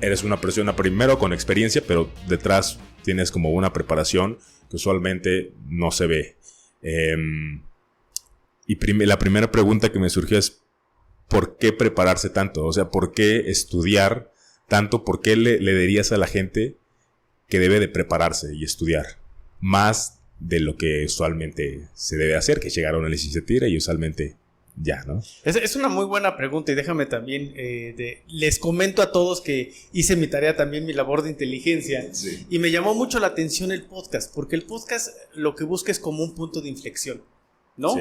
eres una persona primero con experiencia, pero detrás tienes como una preparación que usualmente no se ve. La primera pregunta que me surgió es, ¿por qué prepararse tanto? O sea, ¿por qué estudiar tanto? ¿Por qué le dirías a la gente que debe de prepararse y estudiar más de lo que usualmente se debe hacer, que es llegar a una licenciatura y usualmente ya, ¿no? Es una muy buena pregunta y déjame también, les comento a todos que hice mi tarea también, mi labor de inteligencia, sí. Y me llamó mucho la atención el podcast, porque el podcast lo que busca es como un punto de inflexión, ¿no?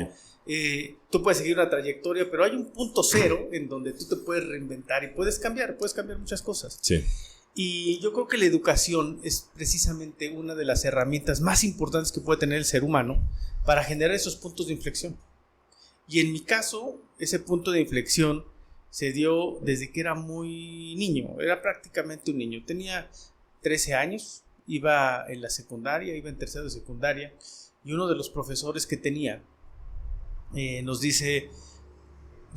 Sí. Tú puedes seguir una trayectoria, pero hay un punto cero en donde tú te puedes reinventar y puedes cambiar muchas cosas. Sí. Y yo creo que la educación es precisamente una de las herramientas más importantes que puede tener el ser humano para generar esos puntos de inflexión. Y en mi caso, ese punto de inflexión se dio desde que era muy niño, era prácticamente un niño. Tenía 13 años, iba en la secundaria, iba en tercero de secundaria, y uno de los profesores que tenía nos dice,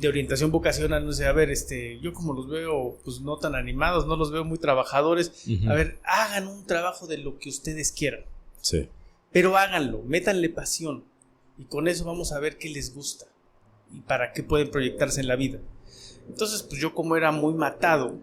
de orientación vocacional, nos dice, a ver, yo como los veo pues no tan animados, no los veo muy trabajadores, uh-huh. A ver, hagan un trabajo de lo que ustedes quieran. Sí. Pero háganlo, métanle pasión, y con eso vamos a ver qué les gusta y para qué pueden proyectarse en la vida. Entonces, pues yo como era muy matado,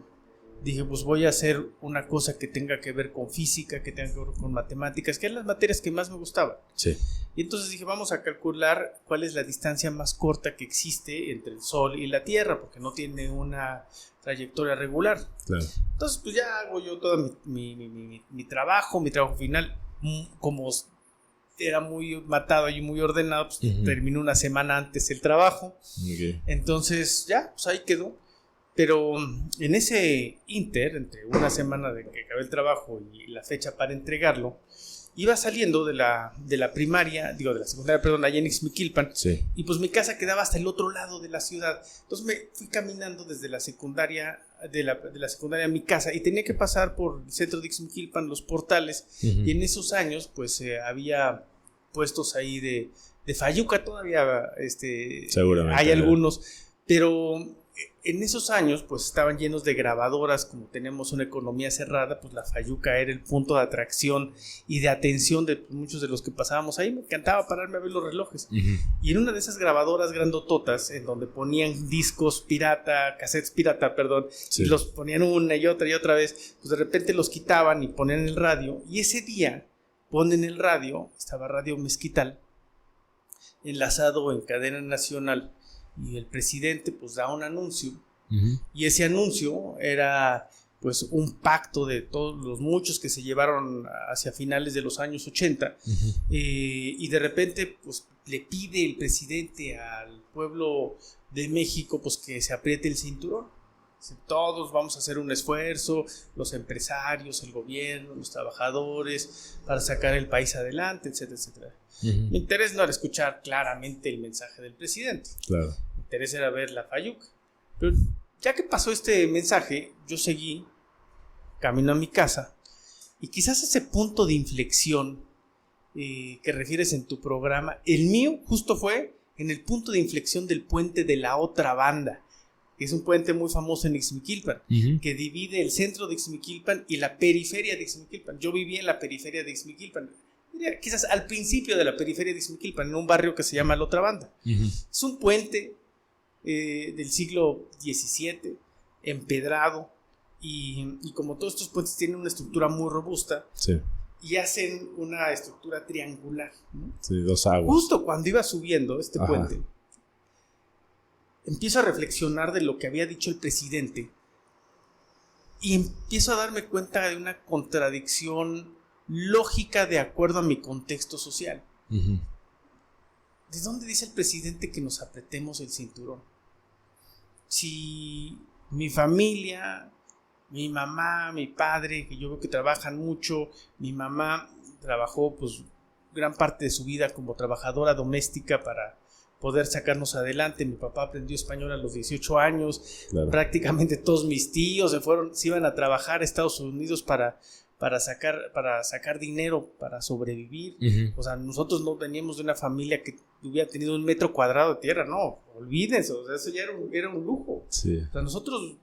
dije, pues voy a hacer una cosa que tenga que ver con física, que tenga que ver con matemáticas, que eran las materias que más me gustaban. Sí. Y entonces dije, vamos a calcular cuál es la distancia más corta que existe entre el Sol y la Tierra, porque no tiene una trayectoria regular. Claro. Entonces, pues ya hago yo todo mi trabajo final, como era muy matado y muy ordenado, pues uh-huh. Terminé una semana antes el trabajo. Okay. Entonces ya, pues ahí quedó. Pero en ese entre una semana de que acabé el trabajo y la fecha para entregarlo, iba saliendo de la primaria, de la secundaria, perdón, allá en Ixmiquilpan, sí. Y pues mi casa quedaba hasta el otro lado de la ciudad. Entonces me fui caminando desde la secundaria, de la secundaria a mi casa, y tenía que pasar por el centro de Ixmiquilpan, los portales, uh-huh. Y en esos años pues había puestos ahí de fayuca, todavía seguramente hay algunos, pero en esos años pues estaban llenos de grabadoras. Como tenemos una economía cerrada, pues la fayuca era el punto de atracción y de atención de muchos de los que pasábamos ahí. Me encantaba pararme a ver los relojes, uh-huh. Y en una de esas grabadoras grandototas, en donde ponían discos cassettes pirata, sí. Y los ponían una y otra vez, pues de repente los quitaban y ponían el radio, y ese día ponen el radio, estaba Radio Mezquital enlazado en cadena nacional, y el presidente pues da un anuncio, uh-huh. Y ese anuncio era pues un pacto de todos los muchos que se llevaron hacia finales de los años 80, uh-huh. Y de repente pues le pide el presidente al pueblo de México pues que se apriete el cinturón. Todos vamos a hacer un esfuerzo, los empresarios, el gobierno, los trabajadores, para sacar el país adelante, etcétera, etcétera. Uh-huh. Mi interés no era escuchar claramente el mensaje del presidente. Claro. Mi interés era ver la fayuca. Pero ya que pasó este mensaje, yo seguí camino a mi casa, y quizás ese punto de inflexión que refieres en tu programa, el mío justo fue en el punto de inflexión del puente de la otra banda, que es un puente muy famoso en Ixmiquilpan, uh-huh. Que divide el centro de Ixmiquilpan y la periferia de Ixmiquilpan. Yo vivía en la periferia de Ixmiquilpan, quizás al principio de la periferia de Ixmiquilpan, en un barrio que se llama La Otra Banda. Uh-huh. Es un puente del siglo XVII, empedrado, y como todos estos puentes tienen una estructura muy robusta, sí. Y hacen una estructura triangular, ¿no? Sí, dos aguas. Justo cuando iba subiendo este Ajá. puente, empiezo a reflexionar de lo que había dicho el presidente, y empiezo a darme cuenta de una contradicción lógica de acuerdo a mi contexto social. Uh-huh. ¿De dónde dice el presidente que nos apretemos el cinturón? Si mi familia, mi mamá, mi padre, que yo veo que trabajan mucho, mi mamá trabajó pues gran parte de su vida como trabajadora doméstica para poder sacarnos adelante. Mi papá aprendió español a los 18 años. Claro. Prácticamente todos mis tíos se iban a trabajar a Estados Unidos para sacar dinero para sobrevivir. Uh-huh. O sea, nosotros no veníamos de una familia que hubiera tenido 1 metro cuadrado de tierra, no, olvídense, o sea, eso ya era un lujo. Sí. O sea, nosotros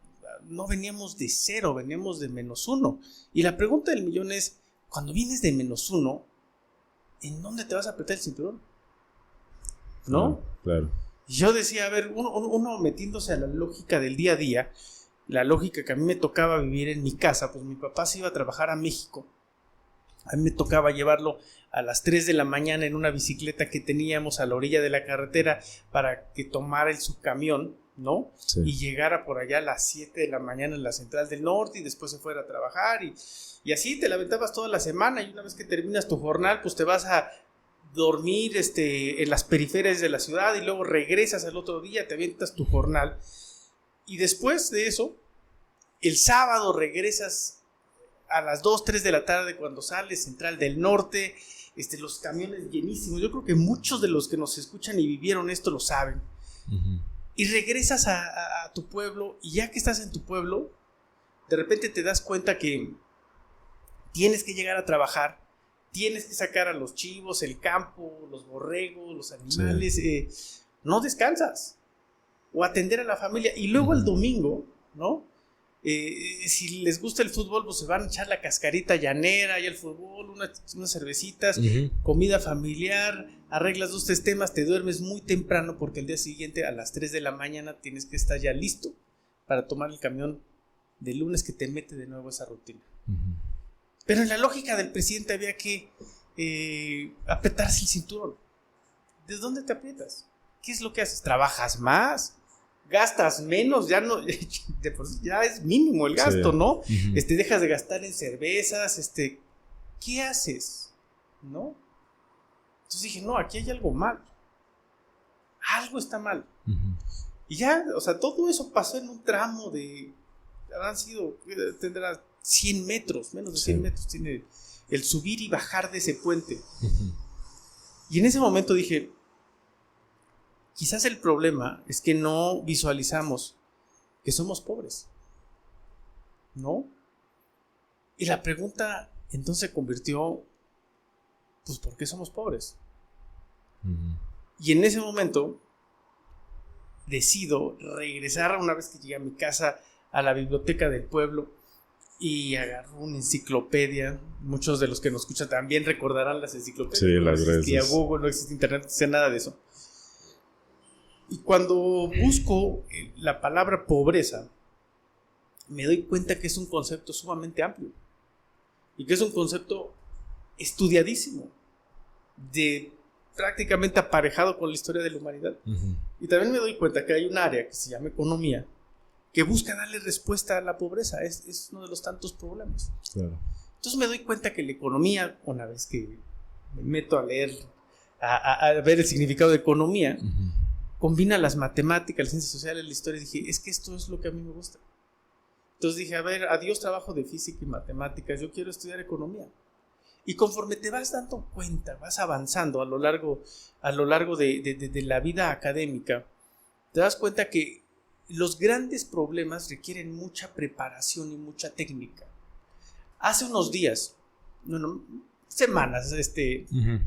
no veníamos de 0, veníamos de -1. Y la pregunta del millón es, cuando vienes de -1, ¿en dónde te vas a apretar el cinturón? ¿No? Claro. Y yo decía, a ver, uno metiéndose a la lógica del día a día, la lógica que a mí me tocaba vivir en mi casa, pues mi papá se iba a trabajar a México. A mí me tocaba llevarlo a las 3 de la mañana en una bicicleta que teníamos a la orilla de la carretera para que tomara su camión, ¿no? Sí. Y llegara por allá a las 7 de la mañana en la Central del Norte y después se fuera a trabajar y así te la aventabas toda la semana, y una vez que terminas tu jornal, pues te vas a dormir en las periferias de la ciudad y luego regresas al otro día, te avientas tu jornal y después de eso, el sábado regresas a las 2, 3 de la tarde cuando sales Central del Norte, los camiones llenísimos. Yo creo que muchos de los que nos escuchan y vivieron esto lo saben. Uh-huh. Y regresas a tu pueblo, y ya que estás en tu pueblo, de repente te das cuenta que tienes que llegar a trabajar, tienes que sacar a los chivos, el campo, los borregos, los animales, sí. No descansas, o atender a la familia, y luego el domingo, ¿no? Si les gusta el fútbol, pues se van a echar la cascarita llanera y el fútbol, unas cervecitas, uh-huh. Comida familiar, arreglas 2, 3 temas, te duermes muy temprano porque el día siguiente a las 3 de la mañana tienes que estar ya listo para tomar el camión de lunes que te mete de nuevo esa rutina. Uh-huh. Pero en la lógica del presidente había que apretarse el cinturón. ¿De dónde te aprietas? ¿Qué es lo que haces? ¿Trabajas más? ¿Gastas menos? Ya no, ya es mínimo el gasto, sí. ¿No? Uh-huh. Dejas de gastar en cervezas, ¿qué haces? ¿No? Entonces dije, no, aquí hay algo mal. Algo está mal. Uh-huh. Y ya, o sea, todo eso pasó en un tramo tendrá 100 metros, menos de 100 sí. metros tiene el subir y bajar de ese puente. Uh-huh. Y en ese momento dije, quizás el problema es que no visualizamos que somos pobres, ¿no? Y la pregunta entonces se convirtió, pues, ¿por qué somos pobres? Uh-huh. Y en ese momento decido regresar, una vez que llegué a mi casa, a la biblioteca del pueblo, y agarro una enciclopedia. Muchos de los que nos escuchan también recordarán las enciclopedias. Sí, las no existía Google, no existe internet, no existe nada de eso. Y cuando busco la palabra pobreza, me doy cuenta que es un concepto sumamente amplio y que es un concepto estudiadísimo, prácticamente aparejado con la historia de la humanidad. Uh-huh. Y también me doy cuenta que hay un área que se llama economía, que busca darle respuesta a la pobreza. Es uno de los tantos problemas. Claro. Entonces me doy cuenta que la economía, una vez que me meto a leer, a ver el significado de economía, uh-huh. combina las matemáticas, las ciencias sociales, la historia, y dije, es que esto es lo que a mí me gusta. Entonces dije, a ver, adiós trabajo de física y matemáticas, yo quiero estudiar economía. Y conforme te vas dando cuenta, vas avanzando a lo largo de la vida académica, te das cuenta que los grandes problemas requieren mucha preparación y mucha técnica. Hace unos días, semanas, uh-huh.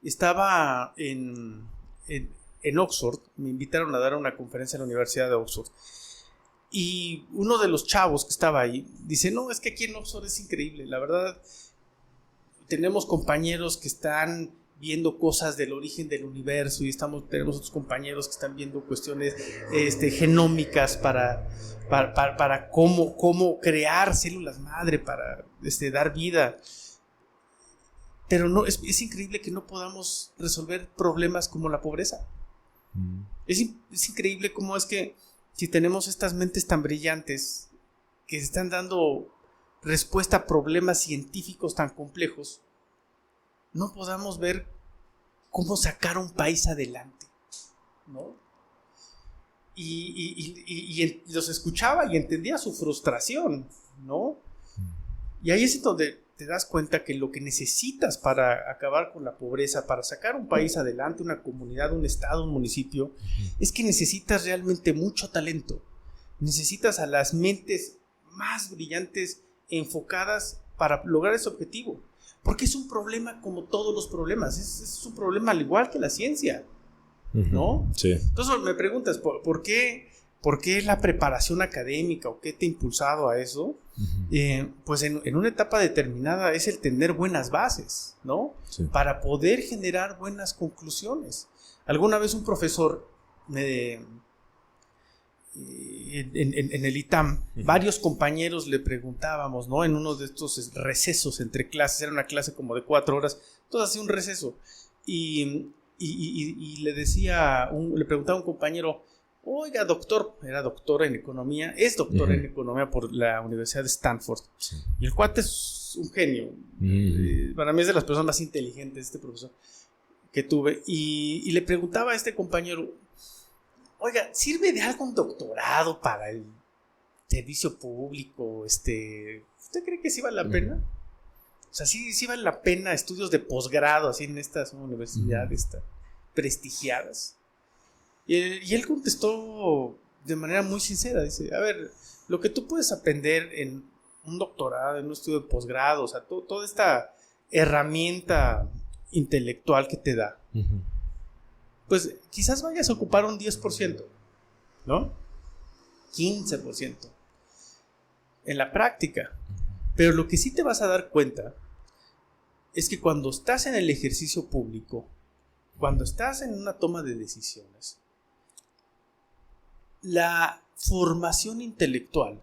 estaba en Oxford, me invitaron a dar una conferencia en la Universidad de Oxford, y uno de los chavos que estaba ahí dice, no, es que aquí en Oxford es increíble, la verdad, tenemos compañeros que están viendo cosas del origen del universo y tenemos otros compañeros que están viendo cuestiones genómicas para cómo crear células madre para dar vida. Pero no, es increíble que no podamos resolver problemas como la pobreza. Mm. Es increíble cómo es que si tenemos estas mentes tan brillantes que están dando respuesta a problemas científicos tan complejos, no podamos ver cómo sacar un país adelante, ¿no? Y los escuchaba y entendía su frustración, ¿no? Y ahí es donde te das cuenta que lo que necesitas para acabar con la pobreza, para sacar un país adelante, una comunidad, un estado, un municipio, es que necesitas realmente mucho talento. Necesitas a las mentes más brillantes enfocadas para lograr ese objetivo. Porque es un problema como todos los problemas. Es un problema al igual que la ciencia, ¿no? Sí. Entonces me preguntas, ¿por qué ¿por qué la preparación académica o qué te ha impulsado a eso? Pues en una etapa determinada es el tener buenas bases, ¿no? Sí. Para poder generar buenas conclusiones. Alguna vez un profesor en el ITAM, varios compañeros le preguntábamos, ¿no? En uno de estos recesos entre clases, era una clase como de 4 horas, entonces hacía un receso y le preguntaba a un compañero, oiga, doctor, era doctor en economía, es doctor en economía por la Universidad de Stanford. Sí. Y el cuate es un genio. Para mí es de las personas más inteligentes, este profesor que tuve. Y le preguntaba a este compañero, oiga, ¿sirve de algo un doctorado para el servicio público? ¿Usted cree que sí vale la pena? O sea, sí vale la pena estudios de posgrado así en estas universidades tan prestigiadas. Y él contestó de manera muy sincera, dice, a ver, lo que tú puedes aprender en un doctorado, en un estudio de posgrado, o sea, toda esta herramienta intelectual que te da, pues quizás vayas a ocupar un 10%, ¿no? 15% en la práctica. Pero lo que sí te vas a dar cuenta es que cuando estás en el ejercicio público, cuando estás en una toma de decisiones, la formación intelectual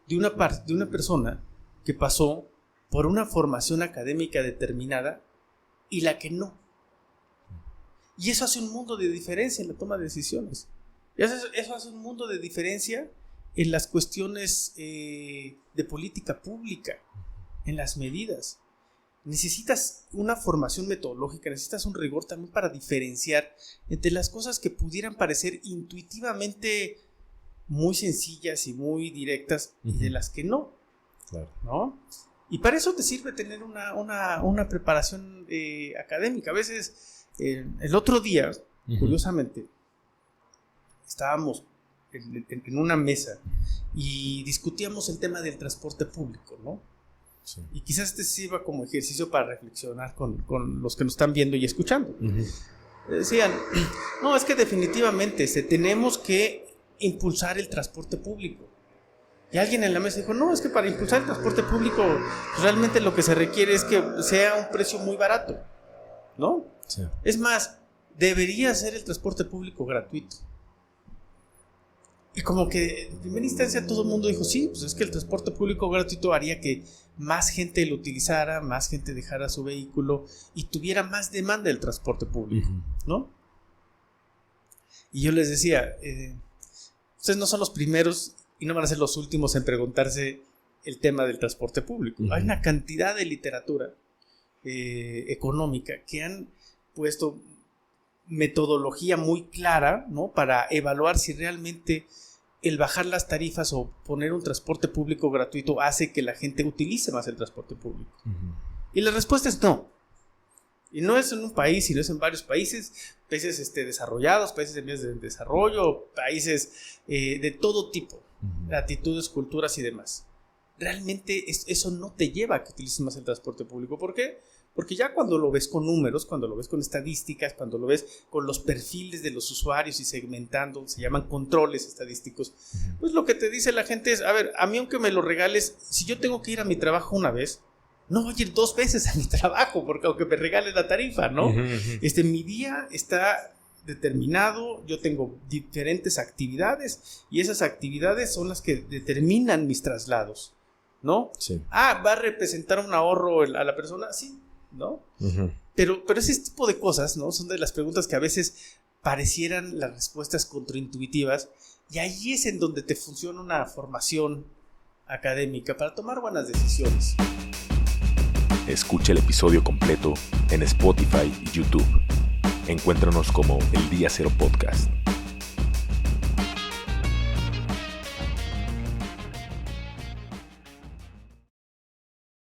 de una persona que pasó por una formación académica determinada y la que no. Y eso hace un mundo de diferencia en la toma de decisiones. Eso hace un mundo de diferencia en las cuestiones de política pública, en las medidas. Necesitas una formación metodológica, necesitas un rigor también para diferenciar entre las cosas que pudieran parecer intuitivamente muy sencillas y muy directas y de las que no. Claro. ¿No? Y para eso te sirve tener una preparación académica. A veces, el otro día, curiosamente, estábamos en una mesa y discutíamos el tema del transporte público, ¿no? Sí. Y quizás este sirva como ejercicio para reflexionar con los que nos están viendo y escuchando. Decían, no, es que definitivamente tenemos que impulsar el transporte público. Y alguien en la mesa dijo, no, es que para impulsar el transporte público pues realmente lo que se requiere es que sea un precio muy barato, ¿no? Sí. Es más, debería ser el transporte público gratuito. Y como que en primera instancia todo el mundo dijo, sí, pues es que el transporte público gratuito haría que más gente lo utilizara, más gente dejara su vehículo y tuviera más demanda del transporte público, ¿no? Y yo les decía, ustedes no son los primeros y no van a ser los últimos en preguntarse el tema del transporte público. Hay una cantidad de literatura económica que han puesto metodología muy clara, ¿no? Para evaluar si realmente el bajar las tarifas o poner un transporte público gratuito hace que la gente utilice más el transporte público. Y la respuesta es no. Y no es en un país, sino es en varios países desarrollados, países en vías de desarrollo, países de todo tipo, latitudes, culturas y demás. Realmente eso no te lleva a que utilices más el transporte público. ¿Por qué? Porque ya cuando lo ves con números, cuando lo ves con estadísticas, cuando lo ves con los perfiles de los usuarios y segmentando, se llaman controles estadísticos, pues lo que te dice la gente es, a ver, a mí aunque me lo regales, si yo tengo que ir a mi trabajo una vez, no voy a ir 2 veces a mi trabajo, porque aunque me regales la tarifa, ¿no? Mi día está determinado, yo tengo diferentes actividades y esas actividades son las que determinan mis traslados, ¿no? Sí. ¿Va a representar un ahorro a la persona? Sí, ¿no? Pero ese tipo de cosas, ¿no? Son de las preguntas que a veces parecieran las respuestas contraintuitivas y ahí es en donde te funciona una formación académica para tomar buenas decisiones. Escucha el episodio completo en Spotify y YouTube. Encuéntranos como El Día Cero Podcast.